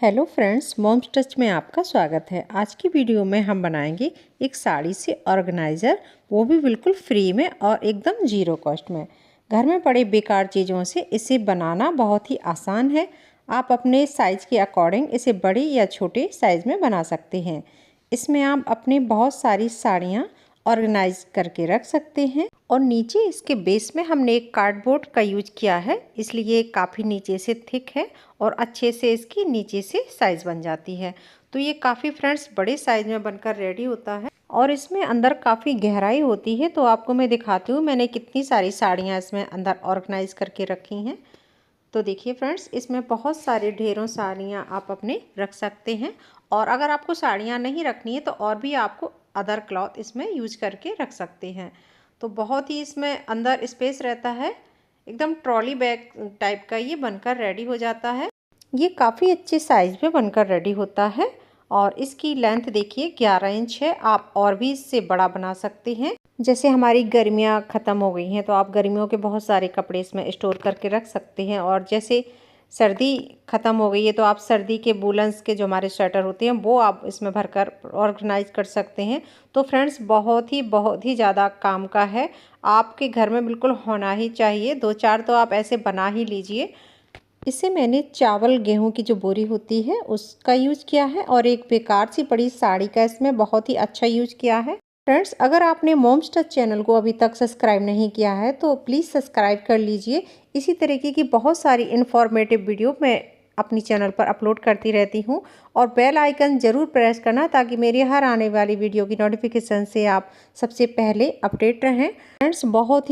Hello friends, moms touch में आपका स्वागत है। आज की वीडियो में हम बनाएंगे एक साड़ी से ऑर्गेनाइज़र, वो भी बिल्कुल फ्री में और एकदम ज़ीरो कॉस्ट में। घर में पड़े बेकार चीज़ों से इसे बनाना बहुत ही आसान है। आप अपने साइज़ के अकॉर्डिंग इसे बड़े या छोटे साइज़ में बना सकते हैं। इसमें आप अपने बहुत सारी साड़ियाँ ऑर्गेनाइज करके रख सकते हैं। और नीचे इसके बेस में हमने एक कार्डबोर्ड का यूज किया है, इसलिए ये काफ़ी नीचे से थिक है और अच्छे से इसकी नीचे से साइज़ बन जाती है। तो ये काफ़ी फ्रेंड्स बड़े साइज़ में बनकर रेडी होता है और इसमें अंदर काफ़ी गहराई होती है। तो आपको मैं दिखाती हूँ मैंने कितनी सारी साड़ियाँ इसमें अंदर ऑर्गेनाइज करके रखी हैं। तो देखिए फ्रेंड्स, इसमें बहुत सारे ढेरों साड़ियाँ आप अपने रख सकते हैं। और अगर आपको साड़ियाँ नहीं रखनी है तो और भी आपको अदर क्लॉथ इसमें यूज करके रख सकते हैं। तो बहुत ही इसमें अंदर स्पेस रहता है, एकदम ट्रॉली बैग टाइप का ये बनकर रेडी हो जाता है। ये काफ़ी अच्छे साइज़ में बनकर रेडी होता है और इसकी लेंथ देखिए 11 इंच है। आप और भी इससे बड़ा बना सकते हैं। जैसे हमारी गर्मियाँ ख़त्म हो गई हैं तो आप गर्मियों के बहुत सारे कपड़े इसमें स्टोर करके रख सकते हैं। और जैसे सर्दी ख़त्म हो गई है तो आप सर्दी के वूलन्स के जो हमारे स्वेटर होते हैं वो आप इसमें भरकर ऑर्गेनाइज कर सकते हैं। तो फ्रेंड्स बहुत ही ज़्यादा काम का है, आपके घर में बिल्कुल होना ही चाहिए। 2-4 तो आप ऐसे बना ही लीजिए। इसे मैंने चावल गेहूं की जो बोरी होती है उसका यूज़ किया है और एक बेकार सी पड़ी साड़ी का इसमें बहुत ही अच्छा यूज़ किया है। फ्रेंड्स, अगर आपने मॉम्स टच चैनल को अभी तक सब्सक्राइब नहीं किया है तो प्लीज़ सब्सक्राइब कर लीजिए। इसी तरीके की बहुत सारी इन्फॉर्मेटिव वीडियो मैं अपनी चैनल पर अपलोड करती रहती हूँ। और बेल आइकन ज़रूर प्रेस करना ताकि मेरी हर आने वाली वीडियो की नोटिफिकेशन से आप सबसे पहले अपडेट रहें। फ्रेंड्स, बहुत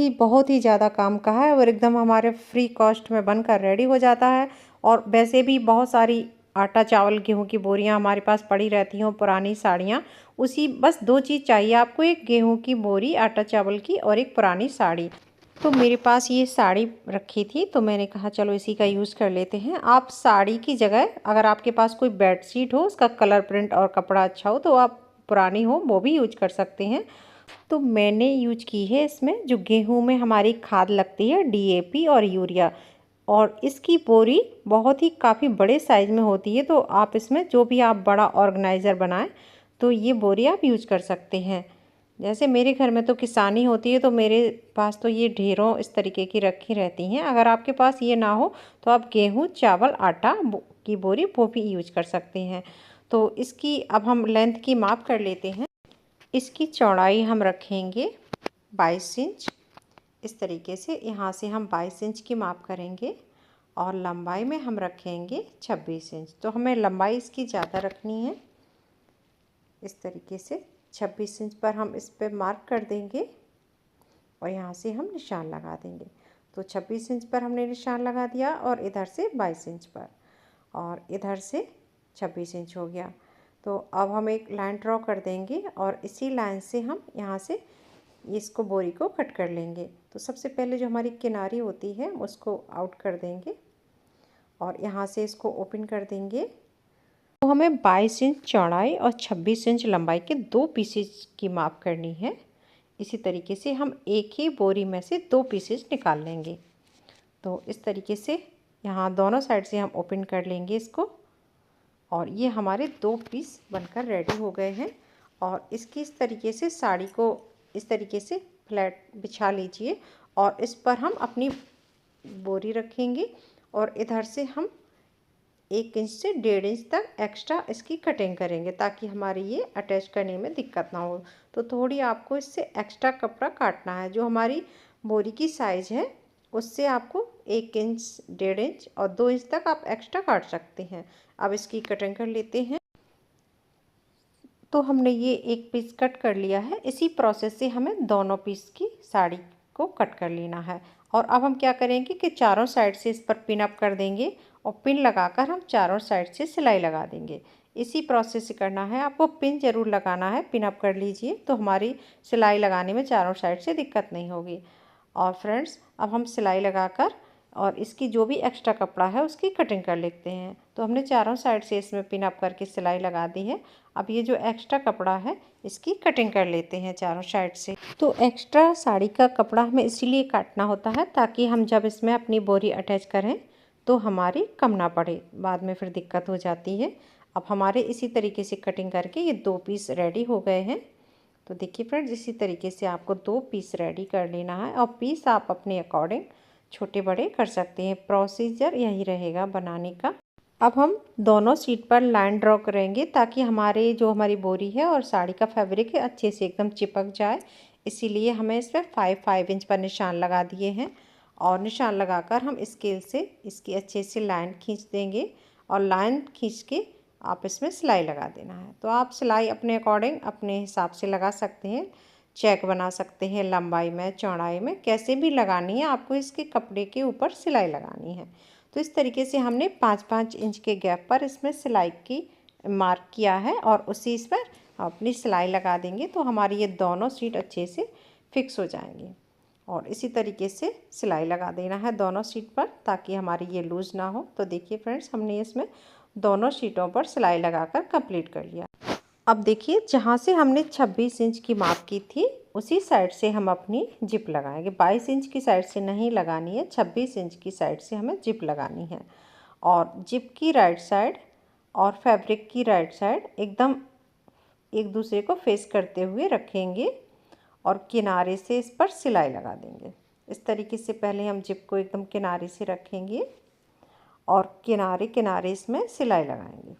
ही ज़्यादा काम का है और एकदम हमारे फ्री कॉस्ट में बनकर रेडी हो जाता है। और वैसे भी बहुत सारी आटा चावल गेहूं की बोरियां हमारे पास पड़ी रहती हैं, पुरानी साड़ियां। उसी बस 2 चीज़ चाहिए आपको, एक गेहूं की बोरी आटा चावल की और एक पुरानी साड़ी। तो मेरे पास ये साड़ी रखी थी तो मैंने कहा चलो इसी का यूज़ कर लेते हैं। आप साड़ी की जगह अगर आपके पास कोई बेडशीट हो, उसका कलर प्रिंट और कपड़ा अच्छा हो तो आप पुरानी हो वो भी यूज कर सकते हैं। तो मैंने यूज की है इसमें जो गेहूं में हमारी खाद लगती है, डीएपी और यूरिया। और इसकी बोरी बहुत ही काफ़ी बड़े साइज़ में होती है। तो आप इसमें जो भी आप बड़ा ऑर्गेनाइज़र बनाएं तो ये बोरी आप यूज कर सकते हैं। जैसे मेरे घर में तो किसानी होती है तो मेरे पास तो ये ढेरों इस तरीके की रखी रहती हैं। अगर आपके पास ये ना हो तो आप गेहूं चावल आटा की बोरी वो भी यूज कर सकते हैं। तो इसकी अब हम लेंथ की माप कर लेते हैं। इसकी चौड़ाई हम रखेंगे 22 इंच। इस तरीके से यहाँ से हम 22 इंच की माप करेंगे और लंबाई में हम रखेंगे 26 इंच। तो हमें लंबाई इसकी ज़्यादा रखनी है। इस तरीके से 26 इंच पर हम इस पर मार्क कर देंगे और यहाँ से हम निशान लगा देंगे। तो 26 इंच पर हमने निशान लगा दिया और इधर से 22 इंच पर और इधर से 26 इंच हो गया। तो अब हम एक लाइन ड्रॉ कर देंगे और इसी लाइन से हम यहाँ से इसको बोरी को कट कर लेंगे। तो सबसे पहले जो हमारी किनारी होती है उसको आउट कर देंगे और यहाँ से इसको ओपन कर देंगे। तो हमें 22 इंच चौड़ाई और 26 इंच लंबाई के 2 पीसेस की माप करनी है। इसी तरीके से हम एक ही बोरी में से 2 पीसेस निकाल लेंगे। तो इस तरीके से यहाँ दोनों साइड से हम ओपन कर लेंगे इसको और ये हमारे 2 पीस बनकर रेडी हो गए हैं। और इसकी इस तरीके से साड़ी को इस तरीके से फ्लैट बिछा लीजिए और इस पर हम अपनी बोरी रखेंगे और इधर से हम 1 इंच से 1.5 इंच तक एक्स्ट्रा इसकी कटिंग करेंगे ताकि हमारी ये अटैच करने में दिक्कत ना हो। तो थोड़ी आपको इससे एक्स्ट्रा कपड़ा काटना है। जो हमारी बोरी की साइज़ है उससे आपको 1 इंच 1.5 इंच और 2 इंच तक आप एक्स्ट्रा काट सकते हैं। अब इसकी कटिंग कर लेते हैं। तो हमने ये एक पीस कट कर लिया है। इसी प्रोसेस से हमें दोनों पीस की साड़ी को कट कर लेना है। और अब हम क्या करेंगे कि चारों साइड से इस पर पिन अप कर देंगे और पिन लगाकर हम चारों साइड से सिलाई लगा देंगे। इसी प्रोसेस से करना है, आपको पिन ज़रूर लगाना है। पिन अप कर लीजिए तो हमारी सिलाई लगाने में चारों साइड से दिक्कत नहीं होगी। और फ्रेंड्स, अब हम सिलाई लगाकर और इसकी जो भी एक्स्ट्रा कपड़ा है उसकी कटिंग कर लेते हैं। तो हमने चारों साइड से इसमें पिन अप करके सिलाई लगा दी है। अब ये जो एक्स्ट्रा कपड़ा है इसकी कटिंग कर लेते हैं चारों साइड से। तो एक्स्ट्रा साड़ी का कपड़ा हमें इसीलिए काटना होता है ताकि हम जब इसमें अपनी बोरी अटैच करें तो हमारी कम ना पड़े, बाद में फिर दिक्कत हो जाती है। अब हमारे इसी तरीके से कटिंग करके ये 2 पीस रेडी हो गए हैं। तो देखिए फ्रेंड्स, इसी तरीके से आपको 2 पीस रेडी कर लेना है और पीस आप अपने अकॉर्डिंग छोटे बड़े कर सकते हैं। प्रोसीजर यही रहेगा बनाने का। अब हम दोनों सीट पर लाइन ड्रॉ करेंगे ताकि हमारी बोरी है और साड़ी का फैब्रिक है अच्छे से एकदम चिपक जाए। इसीलिए हमें इस पर 5 इंच पर निशान लगा दिए हैं और निशान लगाकर हम स्केल से इसकी अच्छे से लाइन खींच देंगे और लाइन खींच के आप इसमें सिलाई लगा देना है। तो आप सिलाई अपने अकॉर्डिंग अपने हिसाब से लगा सकते हैं, चेक बना सकते हैं, लंबाई में चौड़ाई में कैसे भी लगानी है, आपको इसके कपड़े के ऊपर सिलाई लगानी है। तो इस तरीके से हमने 5-5 इंच के गैप पर इसमें सिलाई की मार्क किया है और उसी इस पर अपनी सिलाई लगा देंगे तो हमारी ये दोनों सीट अच्छे से फिक्स हो जाएंगी। और इसी तरीके से सिलाई लगा देना है दोनों सीट पर ताकि हमारी ये लूज़ ना हो। तो देखिए फ्रेंड्स, हमने इसमें दोनों सीटों पर सिलाई लगाकर कंप्लीट कर लिया। अब देखिए, जहाँ से हमने 26 इंच की माप की थी उसी साइड से हम अपनी जिप लगाएंगे। 22 इंच की साइड से नहीं लगानी है, 26 इंच की साइड से हमें जिप लगानी है। और जिप की राइट साइड और फैब्रिक की राइट साइड एकदम एक दूसरे को फेस करते हुए रखेंगे और किनारे से इस पर सिलाई लगा देंगे। इस तरीके से पहले हम जिप को एकदम किनारे से रखेंगे और किनारे किनारे इसमें सिलाई लगाएंगे।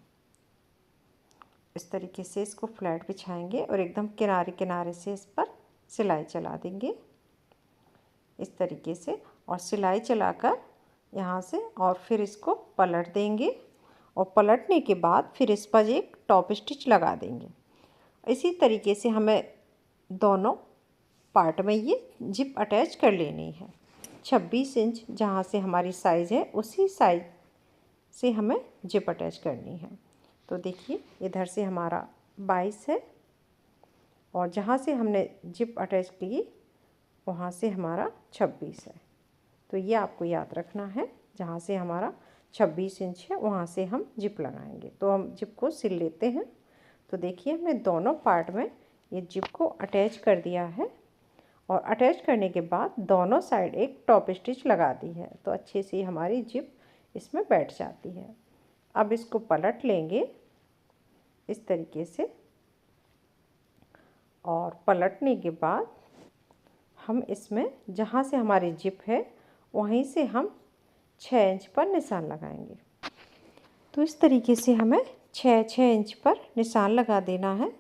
इस तरीके से इसको फ्लैट बिछाएंगे और एकदम किनारे किनारे से इस पर सिलाई चला देंगे इस तरीके से। और सिलाई चलाकर यहाँ से और फिर इसको पलट देंगे और पलटने के बाद फिर इस पर एक टॉप स्टिच लगा देंगे। इसी तरीके से हमें दोनों पार्ट में ये जिप अटैच कर लेनी है। 26 इंच जहाँ से हमारी साइज़ है उसी साइज से हमें जिप अटैच करनी है। तो देखिए, इधर से हमारा 22 है और जहाँ से हमने जिप अटैच की वहाँ से हमारा 26 है। तो ये आपको याद रखना है, जहाँ से हमारा 26 इंच है वहाँ से हम जिप लगाएंगे। तो हम जिप को सिल लेते हैं। तो देखिए, हमने दोनों पार्ट में ये जिप को अटैच कर दिया है और अटैच करने के बाद दोनों साइड एक टॉप स्टिच लगा दी है तो अच्छे से हमारी जिप इसमें बैठ जाती है। अब इसको पलट लेंगे इस तरीके से और पलटने के बाद हम इसमें जहाँ से हमारी जिप है वहीं से हम 6 इंच पर निशान लगाएंगे। तो इस तरीके से हमें 6 इंच पर निशान लगा देना है।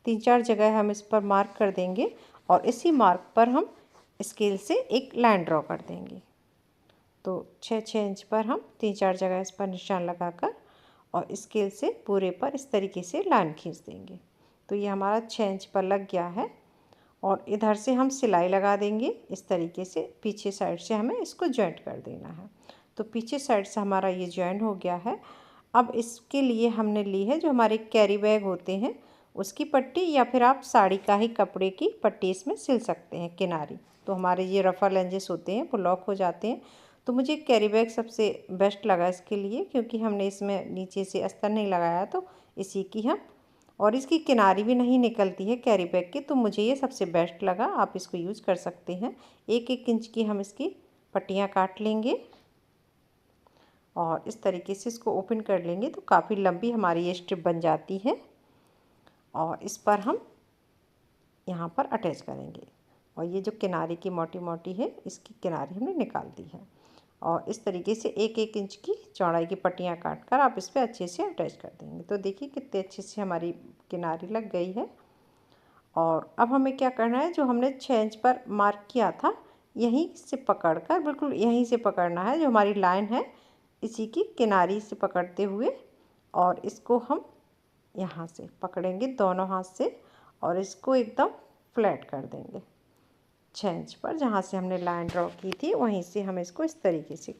3-4 जगह हम इस पर मार्क कर देंगे और इसी मार्क पर हम स्केल से एक लाइन ड्रॉ कर देंगे। तो 6 इंच पर हम 3-4 जगह इस पर निशान लगाकर और स्केल से पूरे पर इस तरीके से लाइन खींच देंगे। तो ये हमारा 6 इंच पर लग गया है और इधर से हम सिलाई लगा देंगे इस तरीके से। पीछे साइड से हमें इसको जॉइंट कर देना है। तो पीछे साइड से हमारा ये जॉइंट हो गया है। अब इसके लिए हमने ली है जो हमारे कैरी बैग होते हैं उसकी पट्टी, या फिर आप साड़ी का ही कपड़े की पट्टी इसमें सिल सकते हैं किनारी। तो हमारे ये रफल एंजेस होते हैं वो लॉक हो जाते हैं। तो मुझे कैरी बैग सबसे बेस्ट लगा इसके लिए, क्योंकि हमने इसमें नीचे से अस्तर नहीं लगाया तो इसी की हम, और इसकी किनारी भी नहीं निकलती है कैरी बैग की, तो मुझे ये सबसे बेस्ट लगा। आप इसको यूज़ कर सकते हैं। 1-1 इंच की हम इसकी पट्टियाँ काट लेंगे और इस तरीके से इसको ओपन कर लेंगे तो काफ़ी लंबी हमारी ये स्ट्रिप बन जाती है और इस पर हम यहाँ पर अटैच करेंगे। और ये जो किनारे की मोटी मोटी है इसकी किनारी हमने निकाल दी है और इस तरीके से 1-1 इंच की चौड़ाई की पट्टियाँ काटकर आप इस पर अच्छे से अटैच कर देंगे। तो देखिए कितने अच्छे से हमारी किनारी लग गई है। और अब हमें क्या करना है, जो हमने 6 इंच पर मार्क किया था यहीं से पकड़कर, बिल्कुल यहीं से पकड़ना है, जो हमारी लाइन है इसी की किनारी से पकड़ते हुए और इसको हम यहाँ से पकड़ेंगे दोनों हाथ से और इसको एकदम फ्लैट कर देंगे 6 इंच पर, जहाँ से हमने लाइन ड्रॉ की थी वहीं से हम इसको इस तरीके से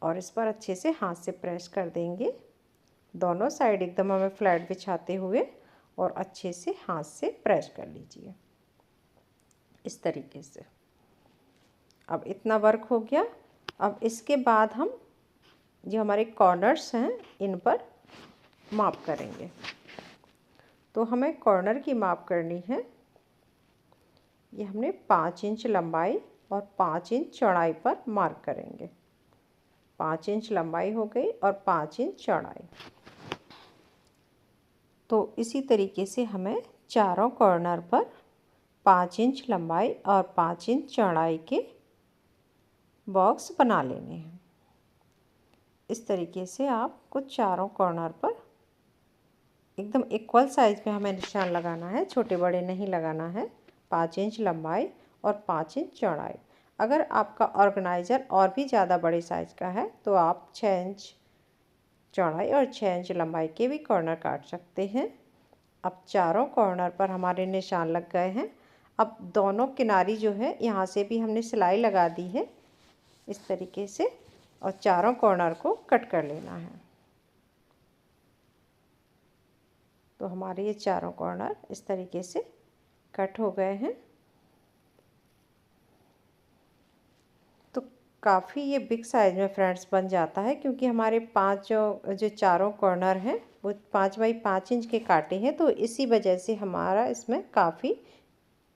और इस पर अच्छे से हाथ से प्रेस कर देंगे। दोनों साइड एकदम हमें फ्लैट बिछाते हुए और अच्छे से हाथ से प्रेस कर लीजिए इस तरीके से। अब इतना वर्क हो गया। अब इसके बाद हम जो हमारे कॉर्नर्स हैं इन पर माप करेंगे। तो हमें कॉर्नर की माप करनी है। ये हमने 5 इंच लंबाई और 5 इंच चौड़ाई पर मार्क करेंगे। 5 इंच लंबाई हो गई और 5 इंच चौड़ाई। तो इसी तरीके से हमें चारों कॉर्नर पर 5 इंच लंबाई और 5 इंच चौड़ाई के बॉक्स बना लेने हैं। इस तरीके से आपको चारों कॉर्नर पर एकदम इक्वल साइज में हमें निशान लगाना है, छोटे बड़े नहीं लगाना है। 5 इंच लंबाई और 5 इंच चौड़ाई। अगर आपका ऑर्गेनाइज़र और भी ज़्यादा बड़े साइज़ का है तो आप 6 इंच चौड़ाई और 6 इंच लंबाई के भी कॉर्नर काट सकते हैं। अब चारों कॉर्नर पर हमारे निशान लग गए हैं। अब दोनों किनारी जो है यहाँ से भी हमने सिलाई लगा दी है इस तरीके से, और चारों कॉर्नर को कट कर लेना है। तो हमारे ये चारों कॉर्नर इस तरीके से कट हो गए हैं। तो काफ़ी ये बिग साइज़ में फ्रेंड्स बन जाता है, क्योंकि हमारे जो चारों कॉर्नर हैं वो 5 बाई 5 इंच के काटे हैं। तो इसी वजह से हमारा इसमें काफ़ी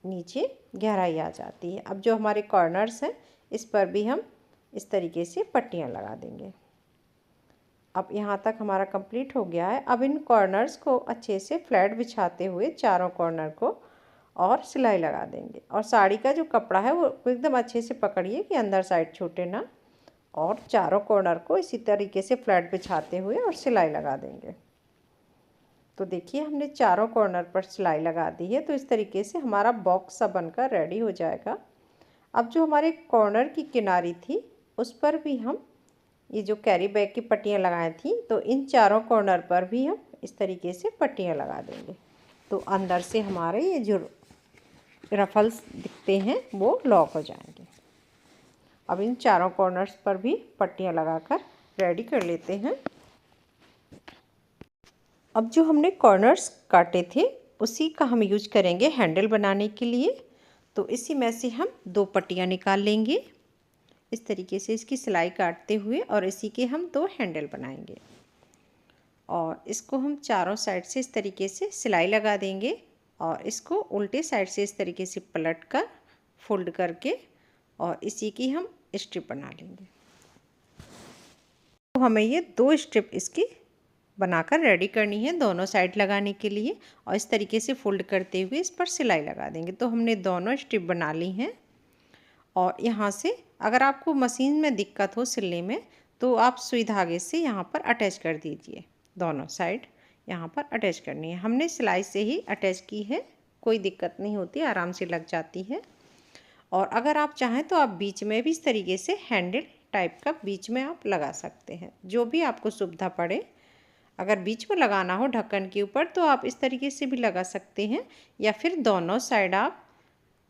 नीचे गहराई आ जाती है। अब जो हमारे कॉर्नर्स हैं इस पर भी हम इस तरीके से पट्टियाँ लगा देंगे। अब यहाँ तक हमारा कंप्लीट हो गया है। अब इन कॉर्नर्स को अच्छे से फ्लैट बिछाते हुए चारों कॉर्नर को और सिलाई लगा देंगे। और साड़ी का जो कपड़ा है वो एकदम अच्छे से पकड़िए कि अंदर साइड छूटे ना, और चारों कॉर्नर को इसी तरीके से फ्लैट बिछाते हुए और सिलाई लगा देंगे। तो देखिए हमने चारों कॉर्नर पर सिलाई लगा दी है। तो इस तरीके से हमारा बॉक्स सा बनकर रेडी हो जाएगा। अब जो हमारे कॉर्नर की किनारी थी उस पर भी हम ये जो कैरी बैग की पट्टियाँ लगाई थी, तो इन चारों कॉर्नर पर भी हम इस तरीके से पट्टियाँ लगा देंगे। तो अंदर से हमारे ये जो रफल्स दिखते हैं वो लॉक हो जाएंगे। अब इन चारों कॉर्नर्स पर भी पट्टियाँ लगाकर रेडी कर लेते हैं। अब जो हमने कॉर्नर्स काटे थे उसी का हम यूज करेंगे हैंडल बनाने के लिए। तो इसी में से हम 2 पट्टियाँ निकाल लेंगे इस तरीके से इसकी सिलाई काटते हुए, और इसी के हम 2 हैंडल बनाएंगे। और इसको हम चारों साइड से इस तरीके से सिलाई लगा देंगे और इसको उल्टे साइड से इस तरीके से पलट कर फोल्ड करके और इसी की हम स्ट्रिप बना लेंगे। तो हमें ये 2 स्ट्रिप इसकी बनाकर रेडी करनी है दोनों साइड लगाने के लिए, और इस तरीके से फोल्ड करते हुए इस पर सिलाई लगा देंगे। तो हमने दोनों स्ट्रिप बना ली हैं। और यहाँ से अगर आपको मशीन में दिक्कत हो सिलने में तो आप सुई धागे से यहाँ पर अटैच कर दीजिए। दोनों साइड यहाँ पर अटैच करनी है। हमने सिलाई से ही अटैच की है, कोई दिक्कत नहीं होती, आराम से लग जाती है। और अगर आप चाहें तो आप बीच में भी इस तरीके से हैंडल टाइप का बीच में आप लगा सकते हैं, जो भी आपको सुविधा पड़े। अगर बीच में लगाना हो ढक्कन के ऊपर तो आप इस तरीके से भी लगा सकते हैं, या फिर दोनों साइड आप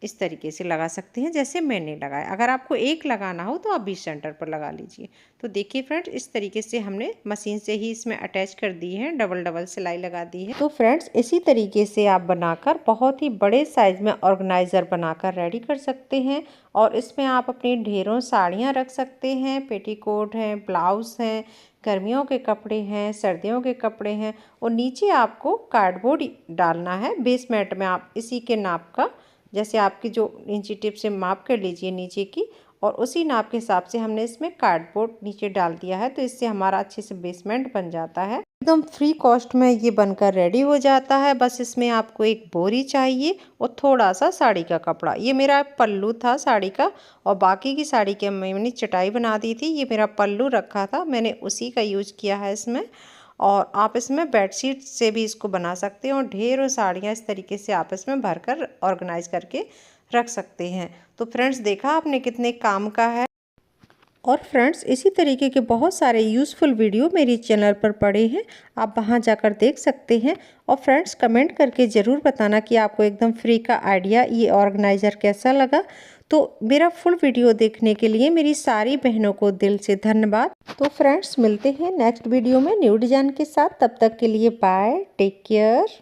इस तरीके से लगा सकते हैं जैसे मैंने लगाया। अगर आपको एक लगाना हो तो आप बीच सेंटर पर लगा लीजिए। तो देखिए फ्रेंड्स, इस तरीके से हमने मशीन से ही इसमें अटैच कर दी है, डबल डबल सिलाई लगा दी है। तो फ्रेंड्स, इसी तरीके से आप बनाकर बहुत ही बड़े साइज में ऑर्गेनाइज़र बनाकर रेडी कर सकते हैं। और इसमें आप अपनी ढेरों साड़ियाँ रख सकते हैं, पेटीकोट हैं, ब्लाउज हैं, गर्मियों के कपड़े हैं, सर्दियों के कपड़े हैं। और नीचे आपको कार्डबोर्ड डालना है बेसमेंट में। आप इसी के नाप का, जैसे आपकी जो इंची टिप से माप कर लीजिए नीचे की, और उसी नाप के हिसाब से हमने इसमें कार्डबोर्ड नीचे डाल दिया है। तो इससे हमारा अच्छे से बेसमेंट बन जाता है। एकदम फ्री कॉस्ट में ये बनकर रेडी हो जाता है। बस इसमें आपको एक बोरी चाहिए और थोड़ा सा साड़ी का कपड़ा। ये मेरा पल्लू था साड़ी का, और बाकी की साड़ी के मैंने चटाई बना दी थी। ये मेरा पल्लू रखा था, मैंने उसी का यूज़ किया है इसमें। और आप इसमें बेडशीट से भी इसको बना सकते हैं, और ढेरों साड़ियाँ इस तरीके से आप इसमें भरकर ऑर्गेनाइज करके रख सकते हैं। तो फ्रेंड्स, देखा आपने कितने काम का है। और फ्रेंड्स, इसी तरीके के बहुत सारे यूज़फुल वीडियो मेरी चैनल पर पड़े हैं, आप वहां जाकर देख सकते हैं। और फ्रेंड्स, कमेंट करके ज़रूर बताना कि आपको एकदम फ्री का आइडिया ये ऑर्गेनाइज़र कैसा लगा। तो मेरा फुल वीडियो देखने के लिए मेरी सारी बहनों को दिल से धन्यवाद। तो फ्रेंड्स, मिलते हैं नेक्स्ट वीडियो में न्यू डिज़ाइन के साथ। तब तक के लिए बाय, टेक केयर।